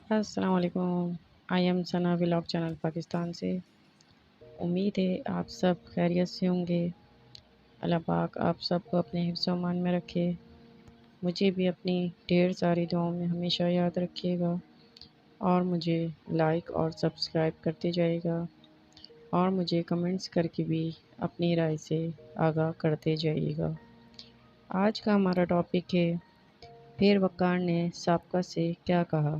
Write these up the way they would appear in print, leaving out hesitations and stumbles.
السلام علیکم۔ I am Sana vlog channel Pakistan سے۔ امید ہے آپ سب خیریت سے ہوں گے۔ اللہ پاک آپ سب کو اپنے حفظ و امان میں رکھے۔ مجھے بھی اپنی ڈھیر ساری دعاؤں میں ہمیشہ یاد رکھیے گا اور مجھے لائک اور سبسکرائب کرتے جائے گا اور مجھے کمنٹس کر کے بھی اپنی رائے سے آگاہ کرتے جائیے گا۔ آج کا ہمارا ٹاپک ہے پھر وقار نے سابقہ سے کیا کہا۔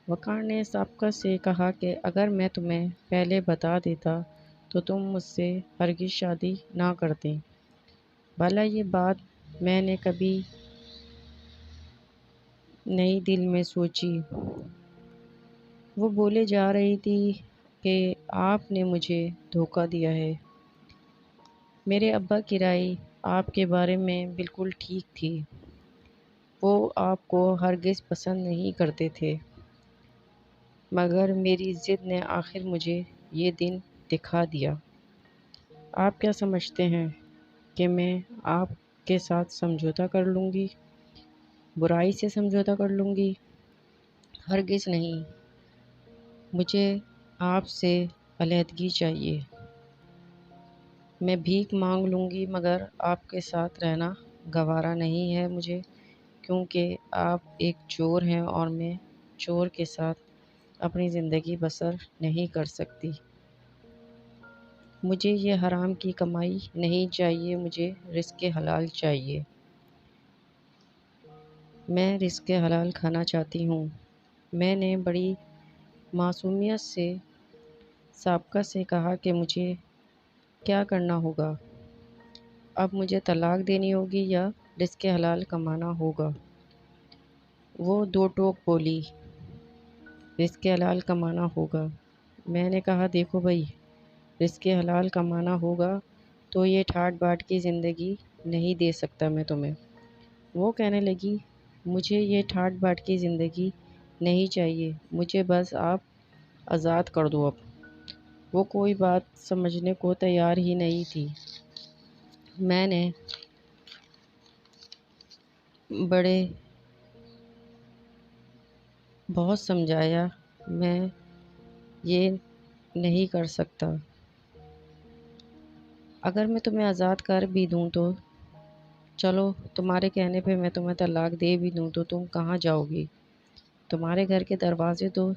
وقار نے سابقہ سے کہا کہ اگر میں تمہیں پہلے بتا دیتا تو تم مجھ سے ہرگز شادی نہ کرتے۔ بھلا یہ بات میں نے کبھی نہیں دل میں سوچی۔ وہ بولے جا رہی تھی کہ آپ نے مجھے دھوکہ دیا ہے۔ میرے ابا کی رائے آپ کے بارے میں بالکل ٹھیک تھی۔ وہ آپ کو ہرگز پسند نہیں کرتے تھے، مگر میری ضد نے آخر مجھے یہ دن دکھا دیا۔ آپ کیا سمجھتے ہیں کہ میں آپ کے ساتھ سمجھوتہ کر لوں گی، برائی سے سمجھوتہ کر لوں گی؟ ہرگز نہیں۔ مجھے آپ سے علیحدگی چاہیے۔ میں بھیک مانگ لوں گی مگر آپ کے ساتھ رہنا گوارا نہیں ہے مجھے، کیونکہ آپ ایک چور ہیں اور میں چور کے ساتھ اپنی زندگی بسر نہیں کر سکتی۔ مجھے یہ حرام کی کمائی نہیں چاہیے، مجھے رزق حلال چاہیے۔ میں رزق حلال کھانا چاہتی ہوں۔ میں نے بڑی معصومیت سے سابقہ سے کہا کہ مجھے کیا کرنا ہوگا؟ اب مجھے طلاق دینی ہوگی یا رزق حلال کمانا ہوگا؟ وہ دو ٹوک بولی، رزق حلال کمانا ہوگا۔ میں نے کہا دیکھو بھائی، رزق حلال کمانا ہوگا تو یہ ٹھاٹ باٹ کی زندگی نہیں دے سکتا میں تمہیں۔ وہ کہنے لگی مجھے یہ ٹھاٹ باٹ کی زندگی نہیں چاہیے، مجھے بس آپ آزاد کر دو اب۔ وہ کوئی بات سمجھنے کو تیار ہی نہیں تھی۔ میں نے بڑے بہت سمجھایا، میں یہ نہیں کر سکتا۔ اگر میں تمہیں آزاد کر بھی دوں تو چلو، تمہارے کہنے پہ میں تمہیں طلاق دے بھی دوں تو تم کہاں جاؤ گی؟ تمہارے گھر کے دروازے تو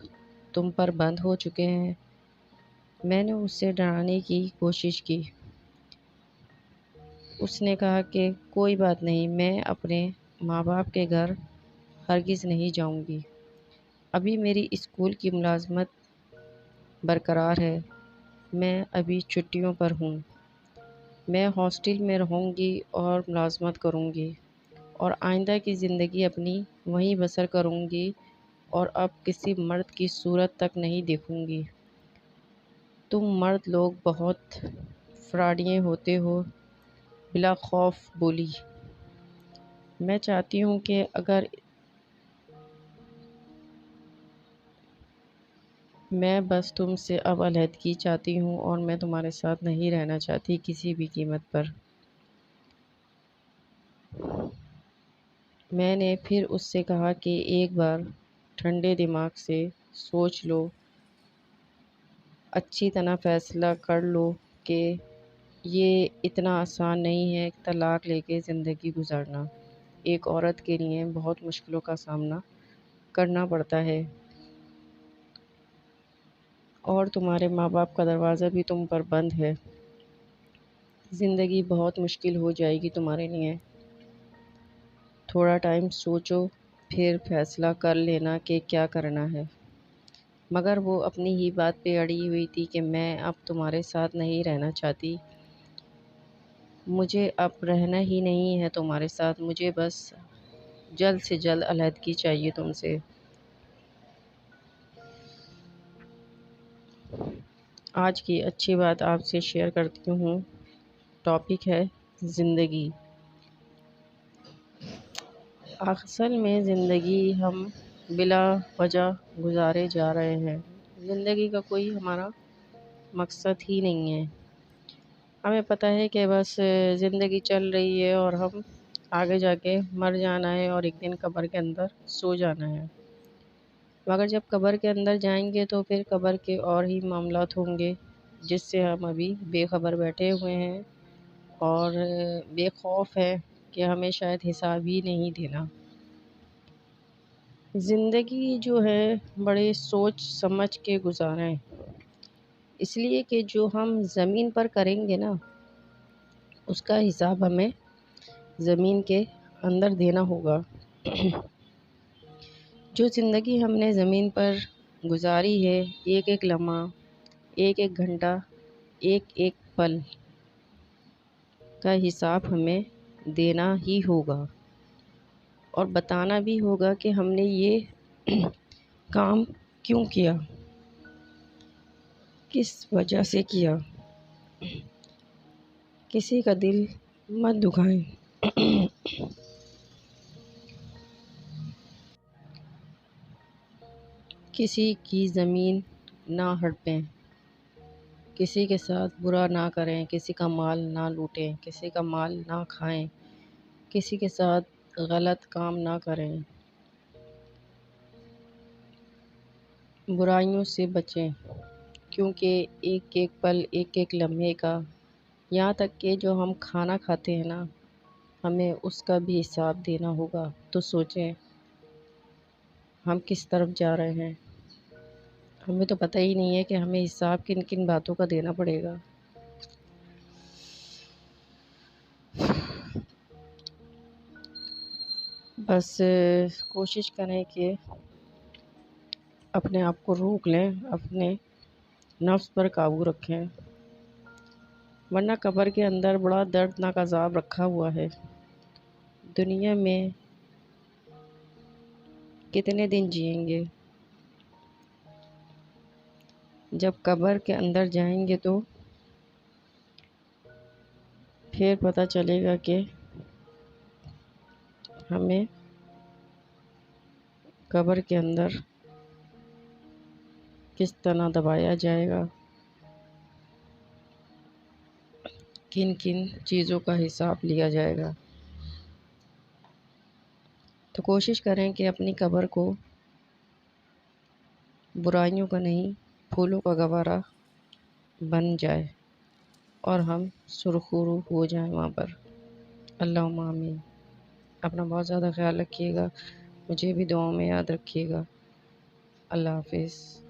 تم پر بند ہو چکے ہیں۔ میں نے اس سے ڈرانے کی کوشش کی۔ اس نے کہا کہ کوئی بات نہیں، میں اپنے ماں باپ کے گھر ہرگز نہیں جاؤں گی۔ ابھی میری اسکول کی ملازمت برقرار ہے، میں ابھی چھٹیوں پر ہوں۔ میں ہاسٹل میں رہوں گی اور ملازمت کروں گی اور آئندہ کی زندگی اپنی وہیں بسر کروں گی اور اب کسی مرد کی صورت تک نہیں دیکھوں گی۔ تم مرد لوگ بہت فراڈیے ہوتے ہو، بلا خوف بولی۔ میں چاہتی ہوں کہ اگر میں بس تم سے اب علیحدگی چاہتی ہوں اور میں تمہارے ساتھ نہیں رہنا چاہتی کسی بھی قیمت پر۔ میں نے پھر اس سے کہا کہ ایک بار ٹھنڈے دماغ سے سوچ لو، اچھی طرح فیصلہ کر لو کہ یہ اتنا آسان نہیں ہے طلاق لے کے زندگی گزارنا۔ ایک عورت کے لیے بہت مشکلوں کا سامنا کرنا پڑتا ہے اور تمہارے ماں باپ کا دروازہ بھی تم پر بند ہے۔ زندگی بہت مشکل ہو جائے گی تمہارے لیے۔ تھوڑا ٹائم سوچو پھر فیصلہ کر لینا کہ کیا کرنا ہے۔ مگر وہ اپنی ہی بات پہ اڑی ہوئی تھی کہ میں اب تمہارے ساتھ نہیں رہنا چاہتی، مجھے اب رہنا ہی نہیں ہے تمہارے ساتھ، مجھے بس جلد سے جلد علیحدگی چاہیے تم سے۔ آج کی اچھی بات آپ سے شیئر کرتی ہوں۔ ٹاپک ہے زندگی۔ اصل میں زندگی ہم بلا وجہ گزارے جا رہے ہیں۔ زندگی کا کوئی ہمارا مقصد ہی نہیں ہے۔ ہمیں پتہ ہے کہ بس زندگی چل رہی ہے اور ہم آگے جا کے مر جانا ہے اور ایک دن قبر کے اندر سو جانا ہے۔ مگر جب قبر کے اندر جائیں گے تو پھر قبر کے اور ہی معاملات ہوں گے، جس سے ہم ابھی بے خبر بیٹھے ہوئے ہیں اور بے خوف ہے کہ ہمیں شاید حساب ہی نہیں دینا۔ زندگی جو ہے بڑے سوچ سمجھ کے گزاریں، اس لیے کہ جو ہم زمین پر کریں گے نا اس کا حساب ہمیں زمین کے اندر دینا ہوگا۔ جو زندگی ہم نے زمین پر گزاری ہے، ایک ایک لمحہ، ایک ایک گھنٹہ، ایک ایک پل کا حساب ہمیں دینا ہی ہوگا اور بتانا بھی ہوگا کہ ہم نے یہ کام کیوں کیا، کس وجہ سے کیا۔ کسی کا دل مت دکھائیں، کسی کی زمین نہ ہڑپیں، کسی کے ساتھ برا نہ کریں، کسی کا مال نہ لوٹیں، کسی کا مال نہ کھائیں، کسی کے ساتھ غلط کام نہ کریں، برائیوں سے بچیں، کیونکہ ایک ایک پل، ایک ایک لمحے کا، یہاں تک کہ جو ہم کھانا کھاتے ہیں نا ہمیں اس کا بھی حساب دینا ہوگا۔ تو سوچیں ہم کس طرف جا رہے ہیں، ہمیں تو پتہ ہی نہیں ہے کہ ہمیں حساب کن کن باتوں کا دینا پڑے گا۔ بس کوشش کریں کہ اپنے آپ کو روک لیں، اپنے نفس پر قابو رکھیں، ورنہ قبر کے اندر بڑا دردناک عذاب رکھا ہوا ہے۔ دنیا میں کتنے دن جئیں گے، جب قبر کے اندر جائیں گے تو پھر پتہ چلے گا کہ ہمیں قبر کے اندر کس طرح دبایا جائے گا، کن کن چیزوں کا حساب لیا جائے گا۔ تو کوشش کریں کہ اپنی قبر کو برائیوں کا نہیں پھولوں کا گہوارہ بن جائے اور ہم سرخرو ہو جائیں وہاں پر۔ اللہم آمین۔ اپنا بہت زیادہ خیال رکھیے گا، مجھے بھی دعاؤں میں یاد رکھیے گا۔ اللہ حافظ۔